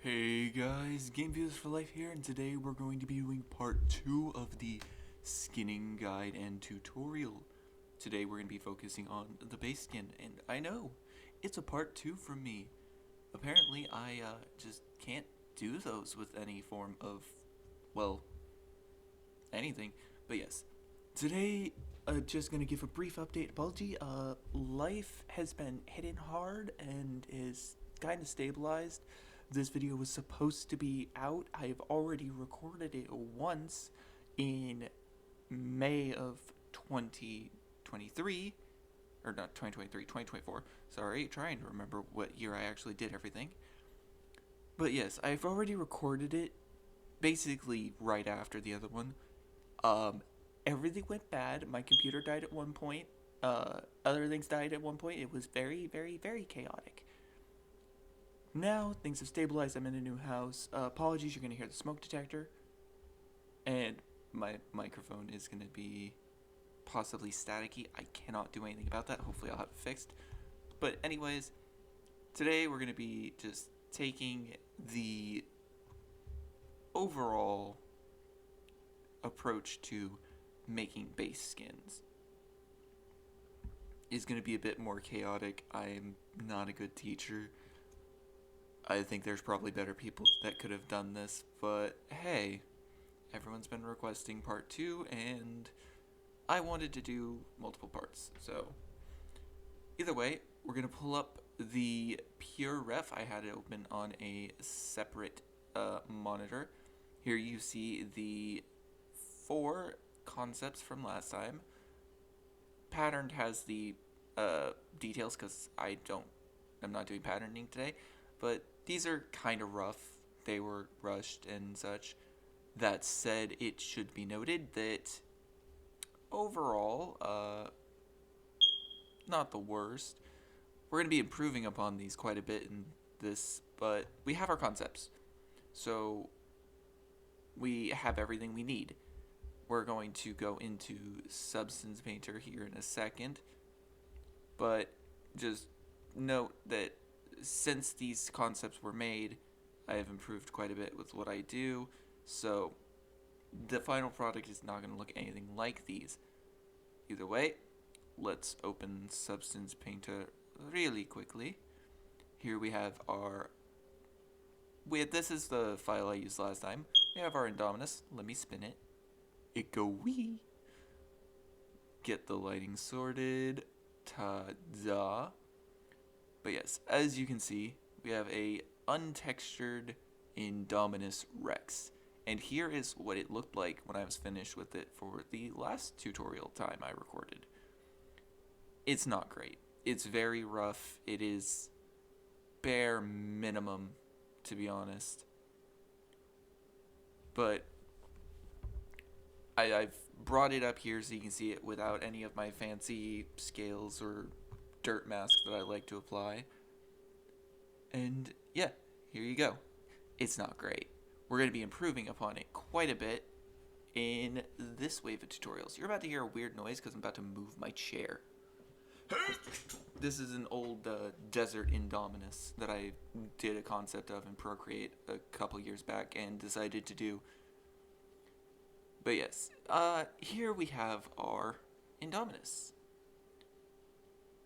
Hey guys, Game Views for Life here, and today we're going to be doing part 2 of the skinning guide and tutorial. Today we're going to be focusing on the base skin, and I know, it's a part 2 from me. Apparently I just can't do those with any form of, well, anything. But yes, today just going to give a brief update. Apology, life has been hitting hard and is kind of stabilized. This video was supposed to be out. I've already recorded it once in May of 2023, or not 2023, 2024. Sorry, trying to remember what year I actually did everything. But yes, I've already recorded it basically right after the other one. Um, Everything went bad. My computer died at one point. Other things died at one point. It was very, very, very chaotic. Now things have stabilized. I'm in a new house. Apologies, you're gonna hear the smoke detector, and my microphone is gonna be possibly staticky. I cannot do anything about that. Hopefully, I'll have it fixed. But anyways, today we're gonna be just taking the overall approach to making base skins. Is gonna be a bit more chaotic. I'm not a good teacher. I think there's probably better people that could have done this, but hey, everyone's been requesting part 2, and I wanted to do multiple parts. So, either way, we're going to pull up the pure ref. I had it open on a separate monitor. Here you see the 4 concepts from last time. Patterned has the details because I'm not doing patterning today, but these are kind of rough. They were rushed and such. That said, it should be noted that overall, not the worst. We're going to be improving upon these quite a bit in this, but we have our concepts. So we have everything we need. We're going to go into Substance Painter here in a second, but just note that since these concepts were made, I have improved quite a bit with what I do, so the final product is not going to look anything like these. Either way, let's open Substance Painter really quickly. Here we have our... this is the file I used last time. We have our Indominus. Let me spin it. It go wee. Get the lighting sorted. Ta-da. But yes, as you can see, we have a untextured Indominus Rex. And here is what it looked like when I was finished with it for the last tutorial time I recorded. It's not great. It's very rough. It is bare minimum, to be honest. But I've brought it up here so you can see it without any of my fancy scales or dirt mask that I like to apply. And yeah, here you go. It's not great. We're going to be improving upon it quite a bit in this wave of tutorials. You're about to hear a weird noise because I'm about to move my chair. This is an old desert Indominus that I did a concept of in Procreate a couple years back and decided to do. But yes, here we have our Indominus.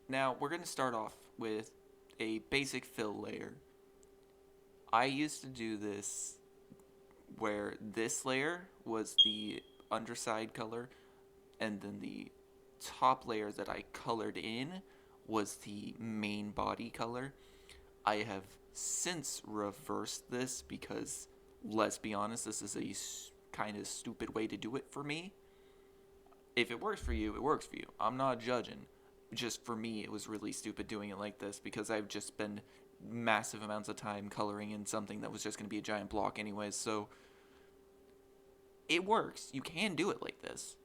Now, we're going to start off with a basic fill layer. I used to do this where this layer was the underside color, and then the top layer that I colored in was the main body color. I have since reversed this because, let's be honest, this is a kind of stupid way to do it for me. If it works for you, it works for you. I'm not judging. Just for me, it was really stupid doing it like this because I've just spent massive amounts of time coloring in something that was just going to be a giant block anyways, so it works. You can do it like this.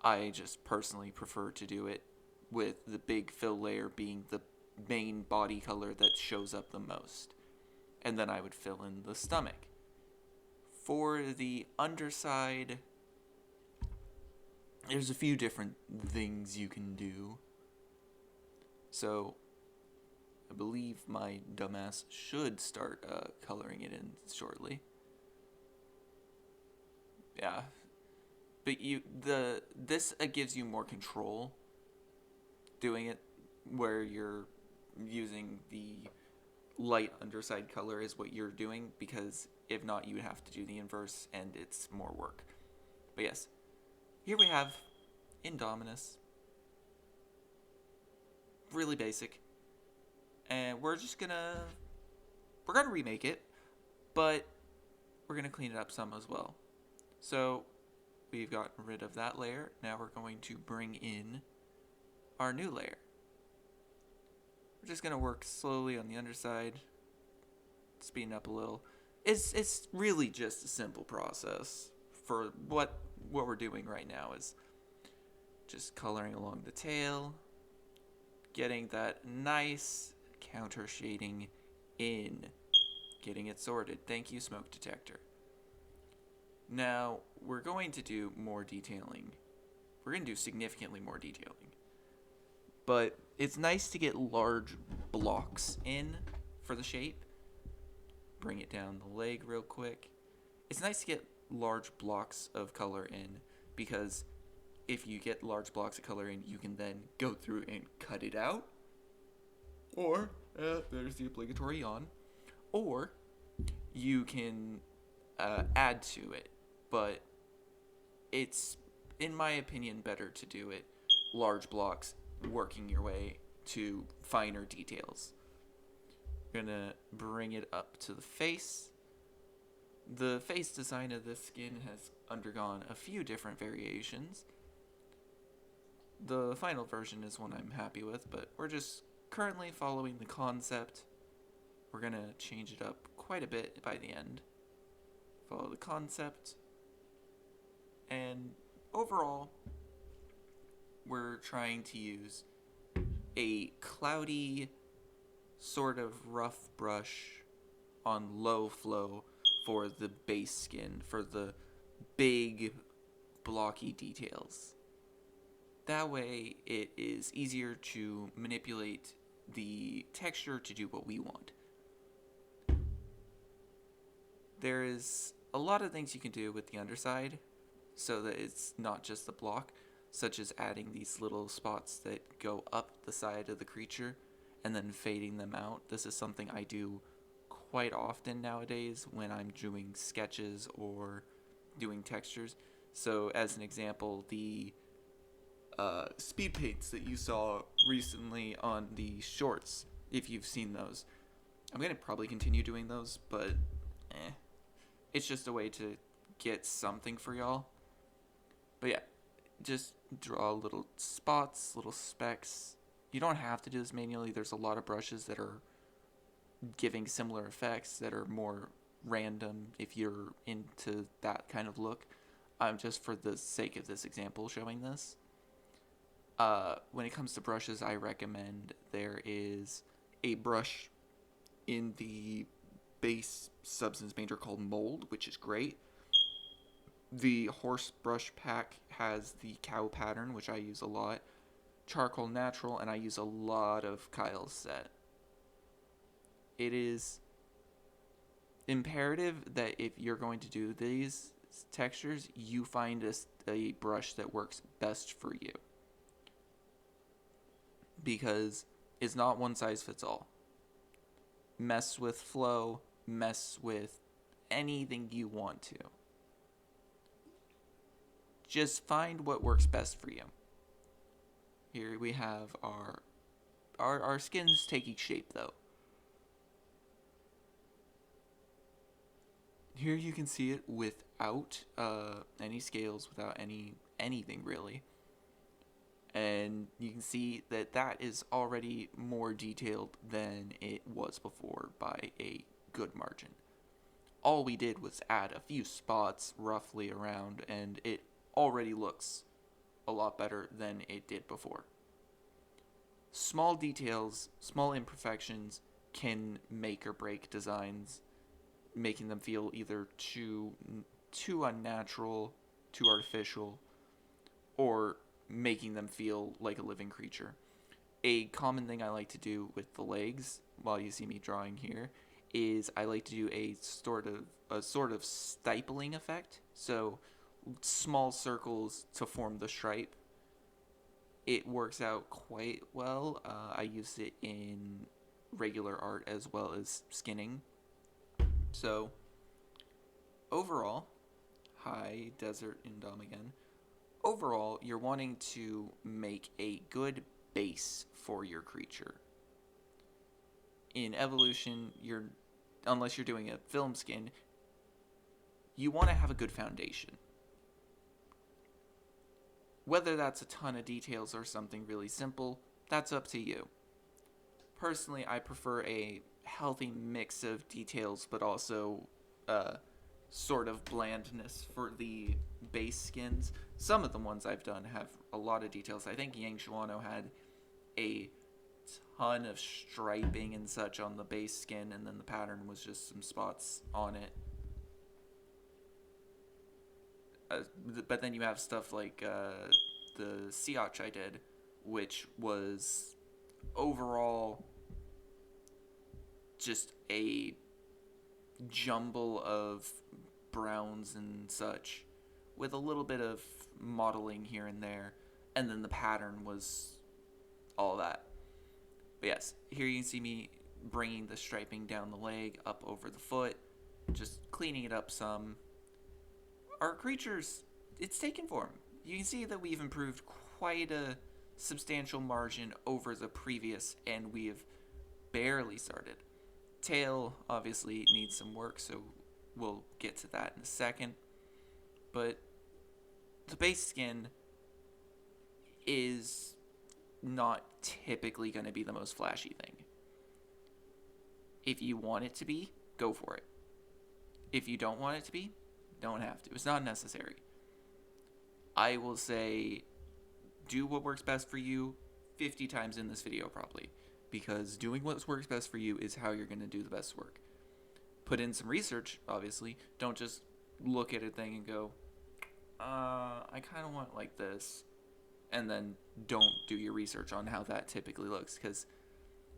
I just personally prefer to do it with the big fill layer being the main body color that shows up the most. And then I would fill in the stomach. For the underside, there's a few different things you can do. So I believe my dumbass should start coloring it in shortly. Yeah, but this gives you more control doing it, where you're using the light underside color is what you're doing, because if not, you would have to do the inverse and it's more work. But yes, here we have Indominus, really basic, and we're gonna remake it, but we're gonna clean it up some as well. So we've gotten rid of that layer. Now we're going to bring in our new layer. We're just gonna work slowly on the underside, speeding up a little. It's really just a simple process for what we're doing right now is just coloring along the tail, getting that nice counter shading in, getting it sorted. Thank you, smoke detector. Now, we're going to do more detailing. We're going to do significantly more detailing. But it's nice to get large blocks in for the shape. Bring it down the leg real quick. It's nice to get large blocks of color in, because if you get large blocks of color in, you can then go through and cut it out. Or, there's the obligatory yawn. Or, you can add to it. But it's, in my opinion, better to do it large blocks, working your way to finer details. Gonna bring it up to the face. The face design of this skin has undergone a few different variations. The final version is one I'm happy with, but we're just currently following the concept. We're gonna change it up quite a bit by the end. Follow the concept. And overall, we're trying to use a cloudy, sort of rough brush on low flow for the base skin, for the big, blocky details. That way, it is easier to manipulate the texture to do what we want. There is a lot of things you can do with the underside so that it's not just the block, such as adding these little spots that go up the side of the creature and then fading them out. This is something I do quite often nowadays when I'm doing sketches or doing textures. So as an example, the speed paints that you saw recently on the shorts, if you've seen those, I'm going to probably continue doing those, but it's just a way to get something for y'all. But yeah, just draw little spots, little specks. You don't have to do this manually. There's a lot of brushes that are giving similar effects that are more random if you're into that kind of look. I'm just for the sake of this example showing this. When it comes to brushes, I recommend there is a brush in the base substance painter called Mold, which is great. The Horse Brush Pack has the cow pattern, which I use a lot. Charcoal Natural, and I use a lot of Kyle's set. It is imperative that if you're going to do these textures, you find a brush that works best for you. Because it's not one size fits all. Mess with flow, mess with anything you want to. Just find what works best for you. Here we have our skin's taking shape though. Here you can see it without any scales, without anything really. And you can see that that is already more detailed than it was before by a good margin. All we did was add a few spots roughly around, and it already looks a lot better than it did before. Small details, small imperfections can make or break designs, making them feel either too unnatural, too artificial, or making them feel like a living creature. A common thing I like to do with the legs, while you see me drawing here, is I like to do a sort of stippling effect. So small circles to form the stripe. It works out quite well. I use it in regular art as well as skinning. So overall, hi Desert Indom again. Overall, you're wanting to make a good base for your creature. In evolution, unless you're doing a film skin, you want to have a good foundation. Whether that's a ton of details or something really simple, that's up to you. Personally, I prefer a healthy mix of details, but also sort of blandness for the base skins. Some of the ones I've done have a lot of details. I think Yang Shuano had a ton of striping and such on the base skin, and then the pattern was just some spots on it. But then you have stuff like the Siach I did, which was overall just a jumble of browns and such, with a little bit of modeling here and there, and then the pattern was all that. But yes, here you can see me bringing the striping down the leg, up over the foot, just cleaning it up some. Our creatures, it's taken form. You can see that we've improved quite a substantial margin over the previous, and we have barely started. Tail obviously needs some work, so we'll get to that in a second. But the base skin is not typically going to be the most flashy thing. If you want it to be, go for it. If you don't want it to be, don't have to. It's not necessary. I will say, do what works best for you 50 times in this video probably, because doing what works best for you is how you're going to do the best work. Put in some research, obviously. Don't just look at a thing and go, I kind of want like this, and then don't do your research on how that typically looks, because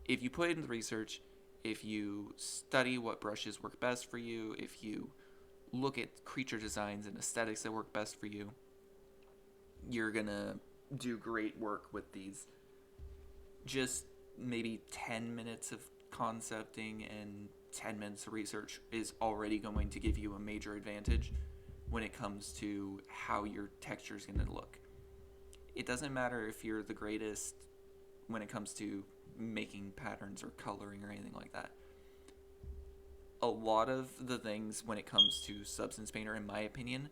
if you put in the research, if you study what brushes work best for you, if you look at creature designs and aesthetics that work best for you, you're gonna do great work with these. Just maybe 10 minutes of concepting and 10 minutes of research is already going to give you a major advantage when it comes to how your texture is going to look. It doesn't matter if you're the greatest when it comes to making patterns or coloring or anything like that. A lot of the things when it comes to Substance Painter, in my opinion,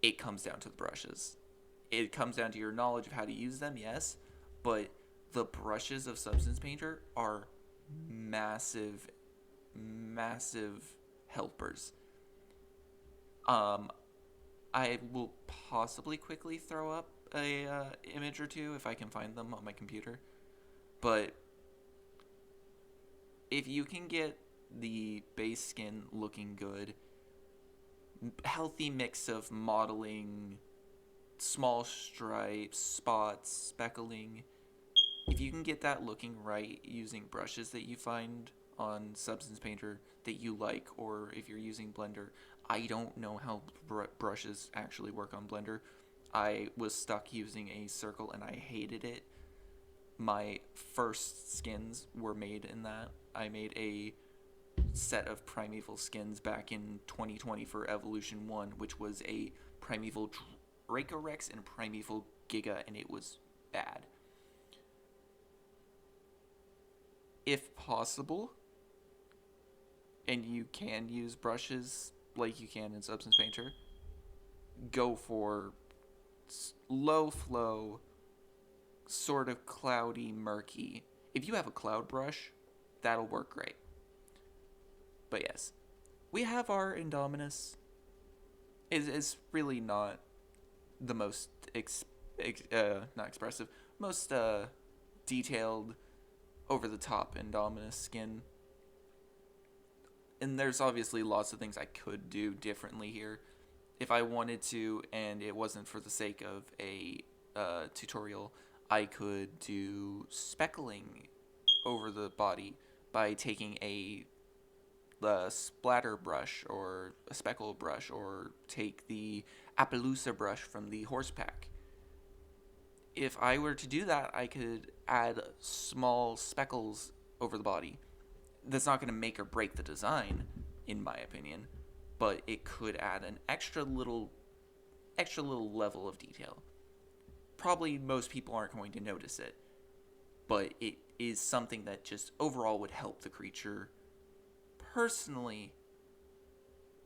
it comes down to the brushes. It comes down to your knowledge of how to use them, yes, but the brushes of Substance Painter are massive, massive helpers. I will possibly quickly throw up a image or two if I can find them on my computer, but if you can get the base skin looking good, healthy mix of modeling, small stripes, spots, speckling, if you can get that looking right using brushes that you find on Substance Painter that you like, or if you're using Blender, I don't know how brushes actually work on Blender. I was stuck using a circle and I hated it. My first skins were made in that. I made a set of Primeval skins back in 2020 for Evolution 1, which was a Primeval Dracorex and Primeval Giga, and it was bad. If possible, and you can use brushes like you can in Substance Painter, go for low flow, sort of cloudy, murky. If you have a cloud brush, that'll work great. But yes, we have our Indominus. Is really not the most not expressive, most detailed, over the top Indominus skin. And there's obviously lots of things I could do differently here if I wanted to, and it wasn't for the sake of a tutorial. I could do speckling over the body by taking the splatter brush or a speckle brush, or take the Appaloosa brush from the horse pack. If I were to do that, I could add small speckles over the body. That's not going to make or break the design, in my opinion, but it could add an extra little level of detail. Probably most people aren't going to notice it, but it is something that just overall would help the creature. Personally,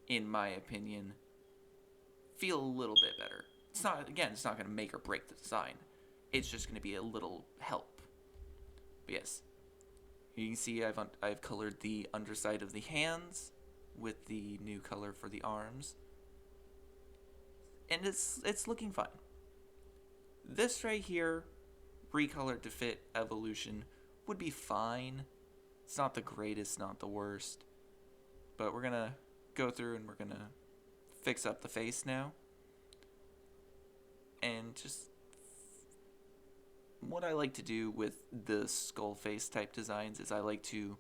in my opinion, feel a little bit better. It's not going to make or break the design. It's just going to be a little help. But yes, you can see I've colored the underside of the hands with the new color for the arms, and it's looking fine. This right here, recolored to fit evolution, would be fine. It's not the greatest, not the worst, but we're gonna go through and we're gonna fix up the face now. And just what I like to do with the skull face type designs is I like to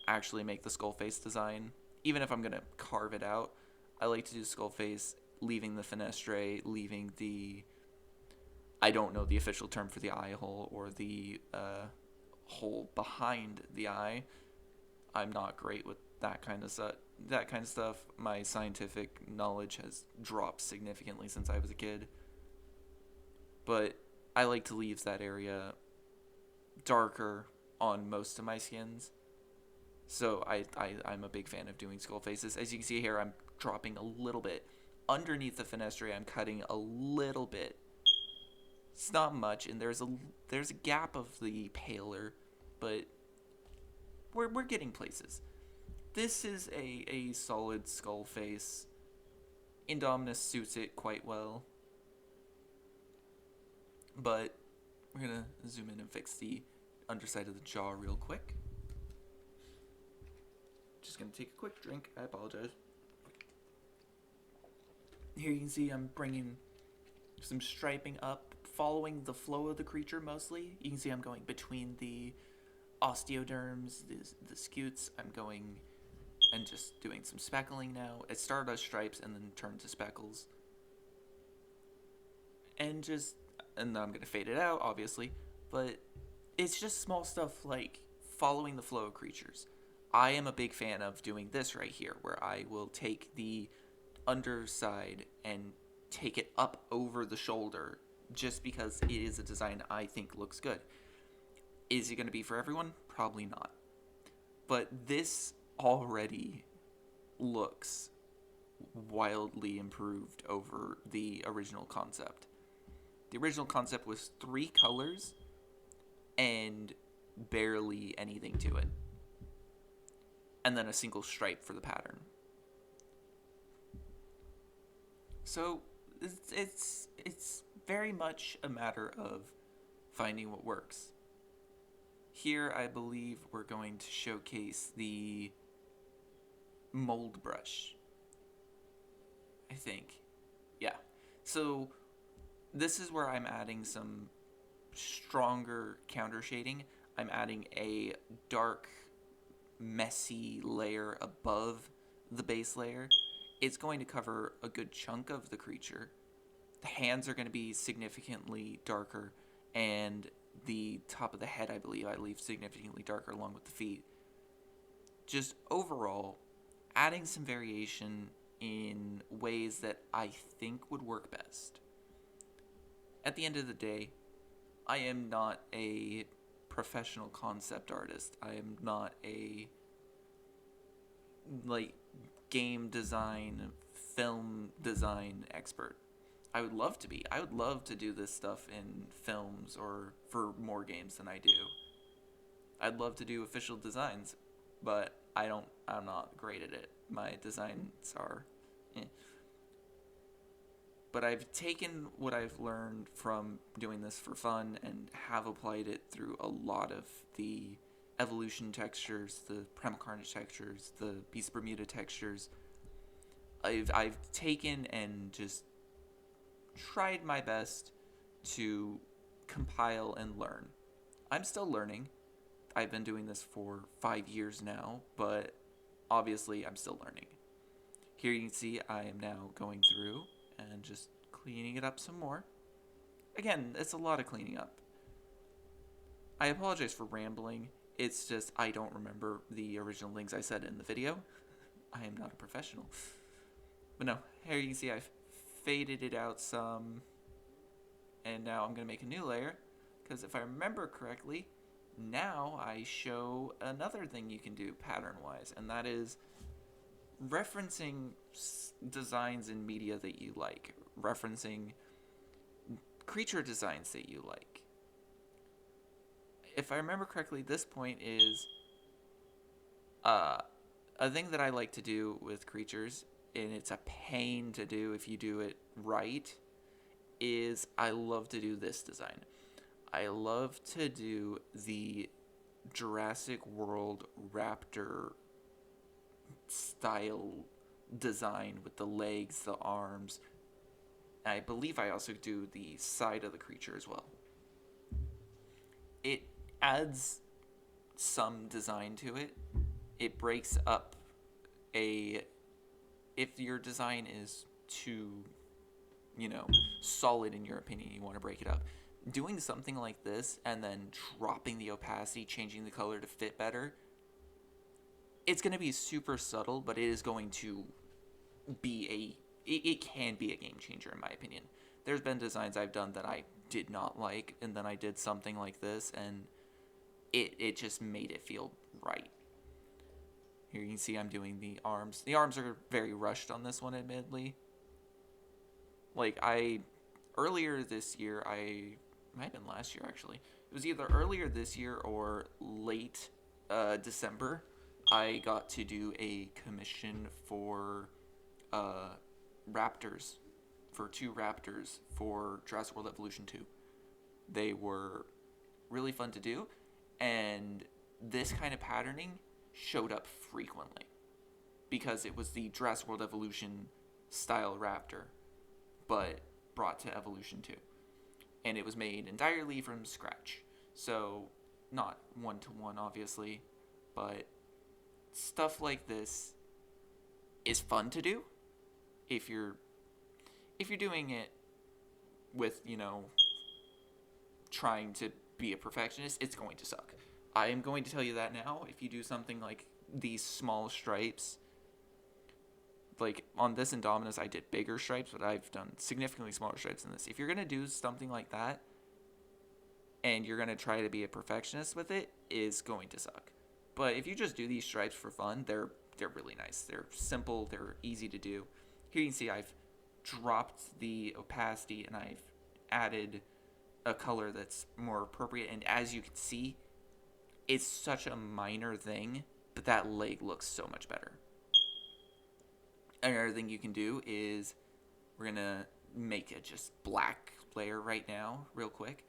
actually make the skull face design. Even if I'm gonna carve it out, I like to do skull face, leaving the fenestre, leaving the, I don't know the official term for the eye hole or the hole behind the eye. I'm not great with that kind of stuff. My scientific knowledge has dropped significantly since I was a kid. But I like to leave that area darker on most of my skins. So I'm a big fan of doing skull faces. As you can see here, I'm dropping a little bit. Underneath the fenestre, I'm cutting a little bit. It's not much, and there's a gap of the paler, but we're getting places. This is a solid skull face. Indominus suits it quite well. But we're going to zoom in and fix the underside of the jaw real quick. Just going to take a quick drink. I apologize. Here you can see I'm bringing some striping up, following the flow of the creature mostly. You can see I'm going between the osteoderms, the scutes. I'm going and just doing some speckling now. It started as stripes and then turned to speckles. And then I'm going to fade it out, obviously. But it's just small stuff like following the flow of creatures. I am a big fan of doing this right here, where I will take the underside and take it up over the shoulder, just because it is a design I think looks good. Is it going to be for everyone? Probably not. But this already looks wildly improved over the original concept. The original concept was 3 colors and barely anything to it. And then a single stripe for the pattern. So it's very much a matter of finding what works. Here, I believe we're going to showcase the mold brush. I think. Yeah. So this is where I'm adding some stronger counter shading. I'm adding a dark, messy layer above the base layer. It's going to cover a good chunk of the creature. The hands are going to be significantly darker, and the top of the head, I believe, I leave significantly darker along with the feet. Just overall, adding some variation in ways that I think would work best. At the end of the day, I am not a professional concept artist. I am not a game design, film design expert. I would love to be. I would love to do this stuff in films or for more games than I do. I'd love to do official designs, but I'm not great at it. My designs are But I've taken what I've learned from doing this for fun and have applied it through a lot of the evolution textures, the Primal Carnage textures, the Beast Bermuda textures. I've taken and just tried my best to compile and learn. I'm still learning. I've been doing this for 5 years now, but obviously I'm still learning. Here you can see I am now going through and just cleaning it up some more. Again, it's a lot of cleaning up. I apologize for rambling. It's just I don't remember the original things I said in the video. I am not a professional. But no, here you can see I've faded it out some. And now I'm going to make a new layer. Because if I remember correctly, now I show another thing you can do pattern-wise. And that is referencing designs in media that you like. Referencing creature designs that you like. If I remember correctly, this point is a thing that I like to do with creatures, and it's a pain to do if you do it right, is I love to do this design. I love to do the Jurassic World raptor style design with the legs, the arms. I believe I also do the side of the creature as well. It adds some design to it. It breaks up if your design is too, solid in your opinion, you want to break it up. Doing something like this and then dropping the opacity, changing the color to fit better, it's going to be super subtle, but it is going to be it can be a game changer in my opinion. There's been designs I've done that I did not like, and then I did something like this, and it just made it feel right. Here you can see I'm doing the arms. The arms are very rushed on this one, admittedly. Like, earlier this year, might have been last year actually. It was either earlier this year or late December. I got to do a commission for raptors, for 2 raptors for Jurassic World Evolution 2. They were really fun to do, and this kind of patterning showed up frequently because it was the Jurassic World Evolution style raptor, but brought to Evolution 2. And it was made entirely from scratch. So, not one-to-one, obviously, but stuff like this is fun to do if you're doing it with, trying to be a perfectionist. It's going to suck. I am going to tell you that now. If you do something like these small stripes, like on this Indominus, I did bigger stripes, but I've done significantly smaller stripes than this. If you're going to do something like that and you're going to try to be a perfectionist with it, is going to suck. But if you just do these stripes for fun, they're really nice. They're simple. They're easy to do. Here you can see I've dropped the opacity and I've added a color that's more appropriate. And as you can see, it's such a minor thing, but that leg looks so much better. Another thing you can do is we're going to make a just black layer right now, real quick.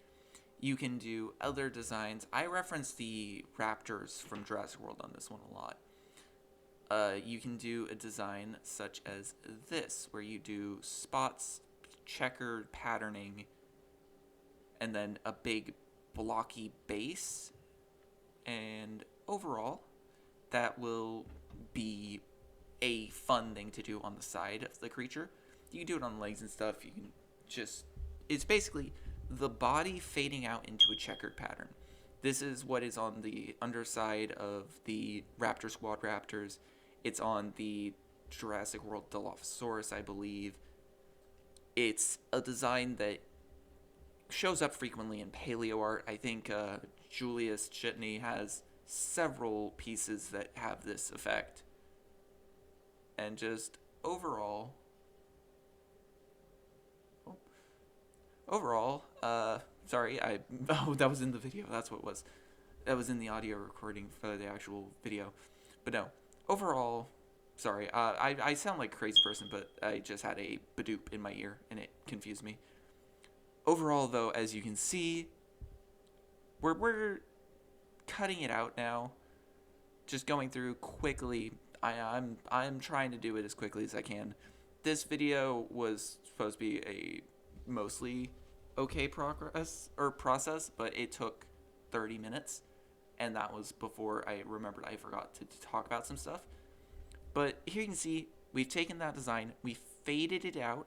You can do other designs. I reference the raptors from Jurassic World on this one a lot. You can do a design such as this, where you do spots, checkered patterning, and then a big blocky base. And overall, that will be a fun thing to do on the side of the creature. You can do it on legs and stuff. You can just... It's basically the body fading out into a checkered pattern. This is what is on the underside of the Raptor Squad Raptors. It's on the Jurassic World Dilophosaurus, I believe. It's a design that shows up frequently in paleo art. I think Julius Chitney has several pieces that have this effect. And just overall, sorry, that was in the video. That's what it was. That was in the audio recording for the actual video. But no, overall, sorry, I sound like a crazy person, but I just had a Badoop in my ear, and it confused me. Overall, though, as you can see, we're cutting it out now. Just going through quickly. I'm trying to do it as quickly as I can. This video was supposed to be a mostly okay process, but it took 30 minutes, and that was before I remembered I forgot to talk about some stuff. But here you can see we've taken that design, we faded it out,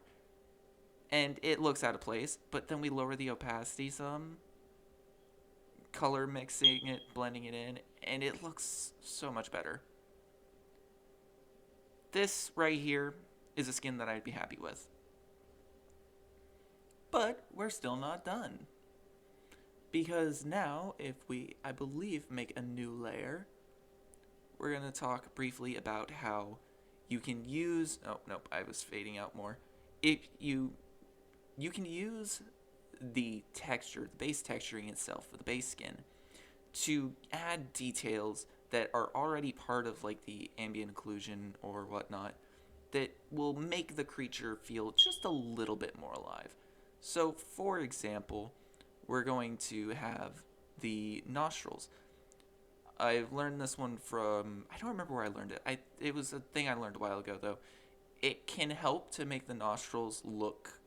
and it looks out of place, but then we lower the opacity some, color mixing it, blending it in, and it looks so much better. This right here is a skin that I'd be happy with. But we're still not done. Because now, if we, I believe, make a new layer, we're going to talk briefly about how you can use, oh, nope, I was fading out more. If you can use the texture, the base texturing itself for the base skin, to add details that are already part of like the ambient occlusion or whatnot that will make the creature feel just a little bit more alive. So, for example, we're going to have the nostrils. I've learned this one from, I don't remember where I learned it. It was a thing I learned a while ago though. It can help to make the nostrils look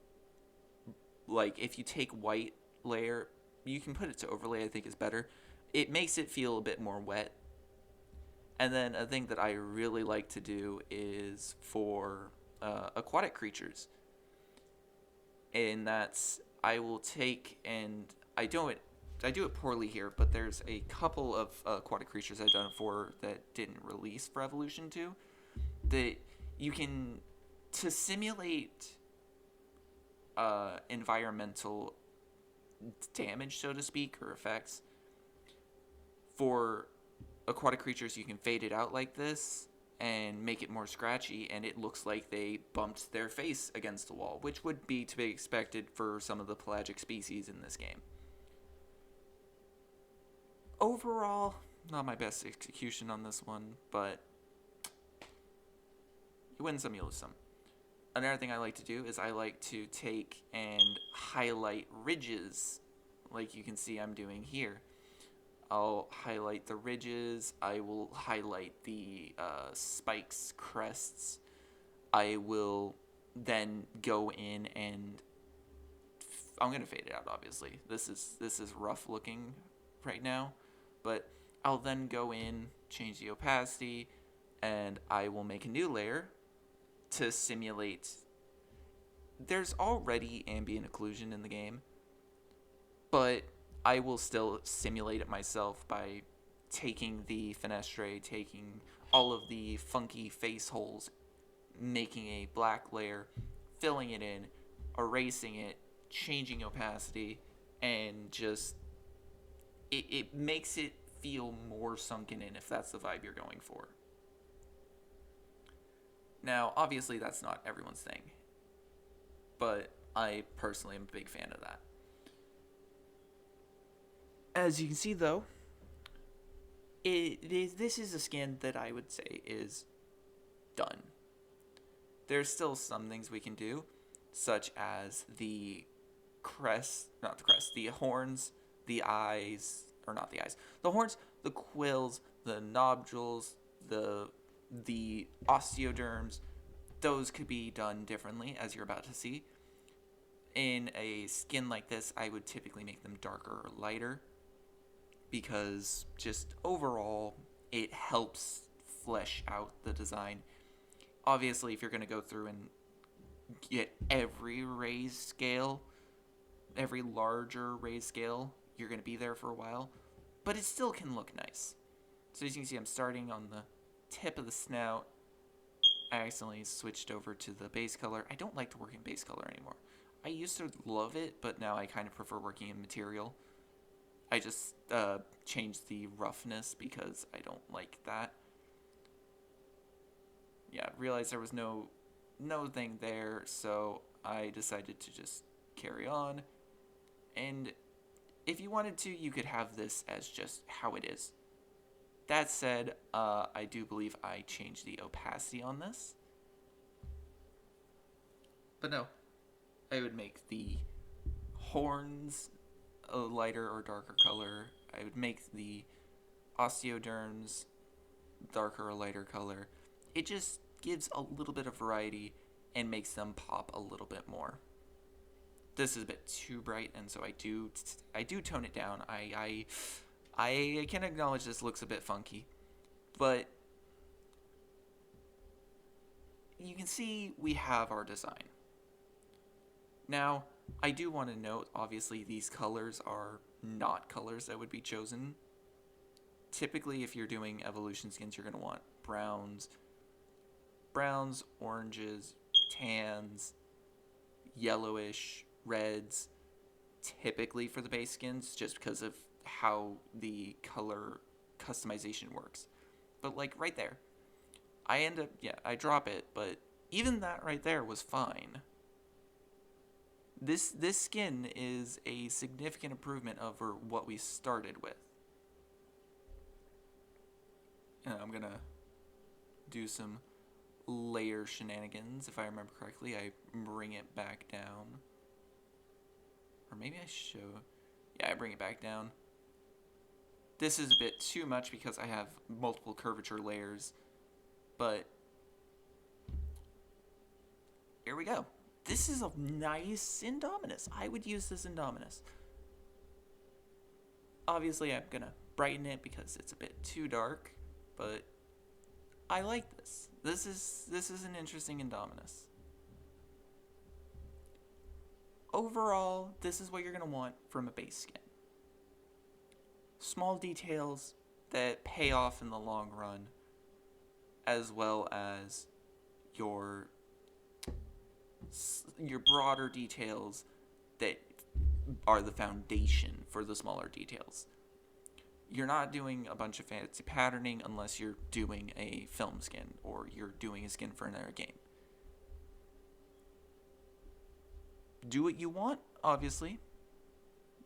like, if you take white layer, you can put it to overlay, I think is better. It makes it feel a bit more wet. And then a thing that I really like to do is for aquatic creatures. And that's, I will take, and I do it poorly here, but there's a couple of aquatic creatures I've done it for that didn't release for Evolution 2 that you can, to simulate environmental damage, so to speak, or effects, for aquatic creatures you can fade it out like this and make it more scratchy, and it looks like they bumped their face against the wall, which would be to be expected for some of the pelagic species in this game. Overall, not my best execution on this one, but you win some, you lose some. Another thing I like to do is I like to take and highlight ridges, like you can see I'm doing here. I'll highlight the ridges, I will highlight the spikes, crests. I will then go in and I'm gonna fade it out, obviously. This is rough looking right now, but I'll then go in, change the opacity, and I will make a new layer to simulate. There's already ambient occlusion in the game, but I will still simulate it myself by taking the fenestre, taking all of the funky face holes, making a black layer, filling it in, erasing it, changing opacity, and just it makes it feel more sunken in if that's the vibe you're going for. Now, obviously that's not everyone's thing, but I personally am a big fan of that. As you can see though, this is a skin that I would say is done. There's still some things we can do, such as the the horns, the eyes, or not the eyes, the horns, the quills, the nodules, the osteoderms. Those could be done differently, as you're about to see. In a skin like this, I would typically make them darker or lighter, because just overall, it helps flesh out the design. Obviously, if you're going to go through and get every raised scale, every larger raised scale, you're going to be there for a while, but it still can look nice. So as you can see, I'm starting on the tip of the snout. I accidentally switched over to the base color. I don't like to work in base color anymore. I used to love it, but now I kind of prefer working in material. I just changed the roughness because I don't like that. Yeah, realized there was no thing there, so I decided to just carry on. And if you wanted to, you could have this as just how it is. That said, I do believe I changed the opacity on this. But no, I would make the horns a lighter or darker color. I would make the osteoderms darker or lighter color. It just gives a little bit of variety and makes them pop a little bit more. this is a bit too bright, and so I do tone it down. I can acknowledge this looks a bit funky, but you can see we have our design. Now, I do want to note, obviously, these colors are not colors that would be chosen. Typically, if you're doing evolution skins, you're going to want browns, oranges, tans, yellowish, reds, typically for the base skins, just because of how the color customization works. But like right there, I drop it, but even that right there was fine. This skin is a significant improvement over what we started with. And I'm gonna do some layer shenanigans. If I remember correctly, I bring it back down. Or maybe I show... Yeah, I bring it back down. This is a bit too much because I have multiple curvature layers. But here we go. This is a nice Indominus. I would use this Indominus. Obviously, I'm gonna brighten it because it's a bit too dark, but I like this. This is an interesting Indominus. Overall, this is what you're gonna want from a base skin. Small details that pay off in the long run, as well as your broader details that are the foundation for the smaller details. You're not doing a bunch of fancy patterning unless you're doing a film skin or you're doing a skin for another game. Do what you want, obviously.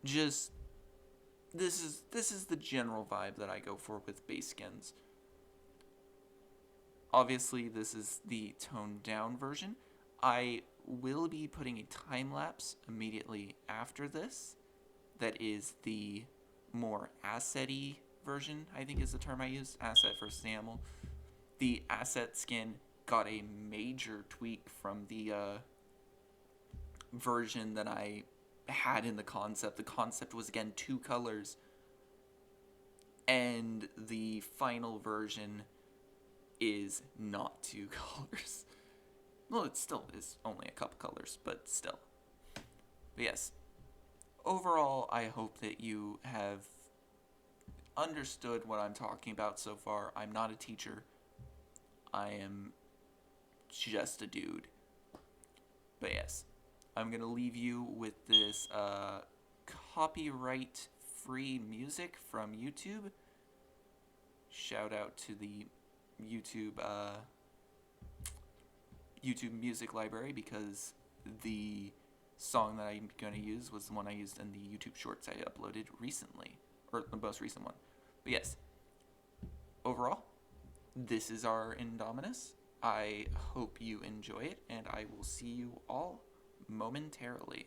Just this is the general vibe that I go for with base skins. Obviously, this is the toned down version. I will be putting a time lapse immediately after this. That is the more asset-y version, I think is the term I use. Asset versus animal. The asset skin got a major tweak from the version that I had in the concept. The concept was, again, 2 colors. And the final version is not 2 colors. Well, it still is only a couple colors, but still. But yes, overall, I hope that you have understood what I'm talking about so far. I'm not a teacher. I am just a dude. But yes, I'm going to leave you with this copyright-free music from YouTube. Shout out to the YouTube music library, because the song that I'm going to use was the one I used in the YouTube shorts I uploaded recently, or the most recent one. But yes, overall, this is our Indominus. I hope you enjoy it, and I will see you all momentarily.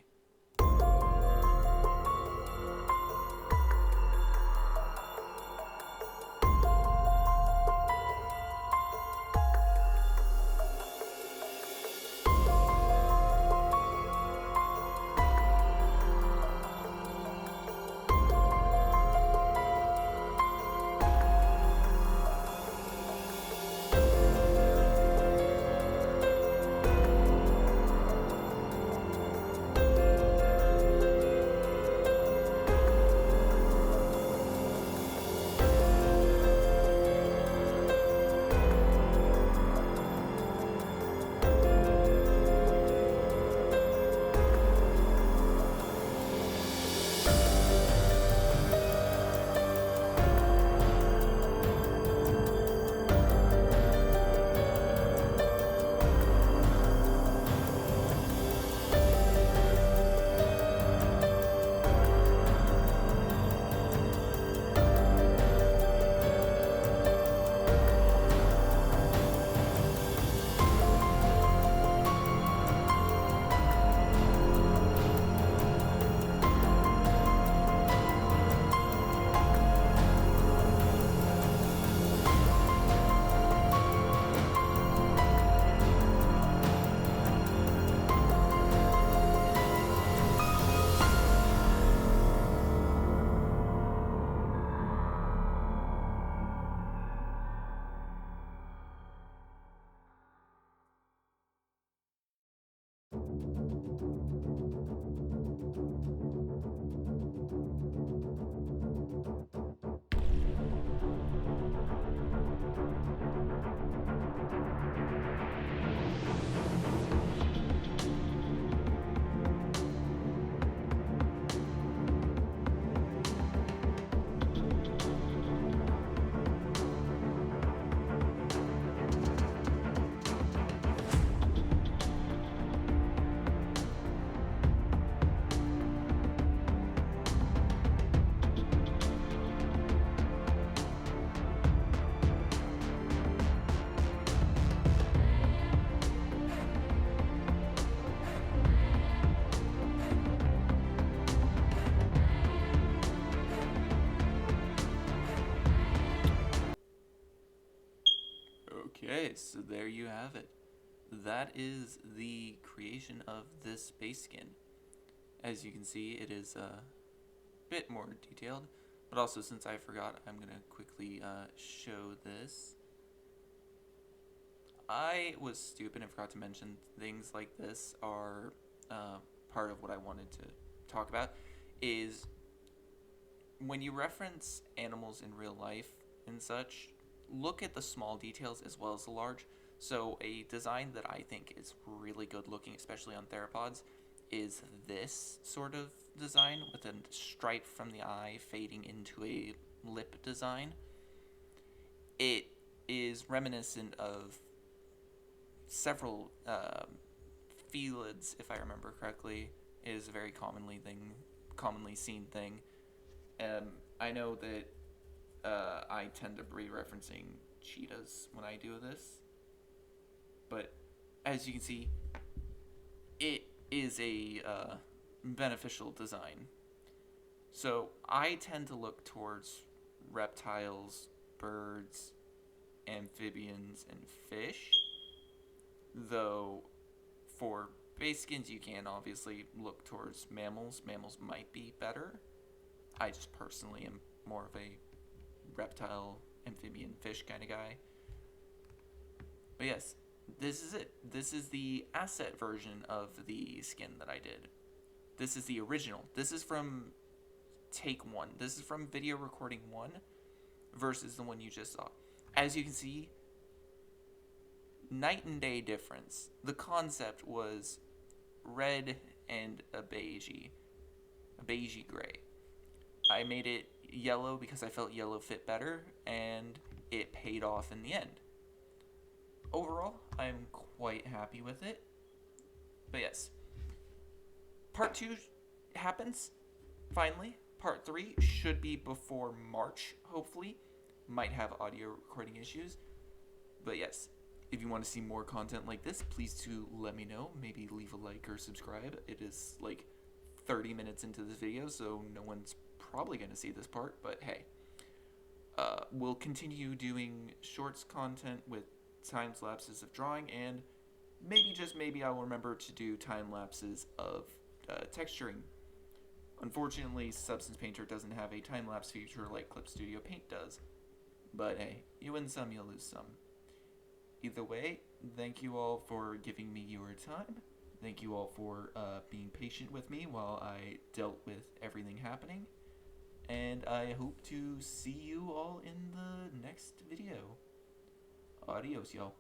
Okay, so there you have it. That is the creation of this base skin. As you can see, it is a bit more detailed, but also since I forgot, I'm going to quickly show this. I was stupid and forgot to mention things like this are part of what I wanted to talk about, is when you reference animals in real life and such, look at the small details as well as the large. So a design that I think is really good looking, especially on theropods, is this sort of design with a stripe from the eye fading into a lip design. It is reminiscent of several felids, if I remember correctly. It is a very commonly seen thing. I know that I tend to be referencing cheetahs when I do this, but as you can see, it is a beneficial design. So I tend to look towards reptiles, birds, amphibians, and fish, though for base skins you can obviously look towards mammals. Mammals might be better. I just personally am more of a reptile, amphibian, fish kind of guy. But yes, this is it. This is the asset version of the skin that I did. This is the original. This is from take one. This is from video recording one versus the one you just saw. As you can see, night and day difference. The concept was red and a beigey gray. I made it yellow because I felt yellow fit better, and it paid off in the end. Overall, I'm quite happy with it. But yes, part 2 happens, finally. Part 3 should be before March, hopefully. Might have audio recording issues. But yes, if you want to see more content like this, please do let me know. Maybe leave a like or subscribe. It is like 30 minutes into this video, so no one's probably going to see this part, but hey. We'll continue doing shorts content with time lapses of drawing, and maybe, just maybe, I'll remember to do time lapses of texturing. Unfortunately, Substance Painter doesn't have a time lapse feature like Clip Studio Paint does, but hey, you win some, you lose some. Either way, thank you all for giving me your time. Thank you all for being patient with me while I dealt with everything happening. And I hope to see you all in the next video. Adios, y'all.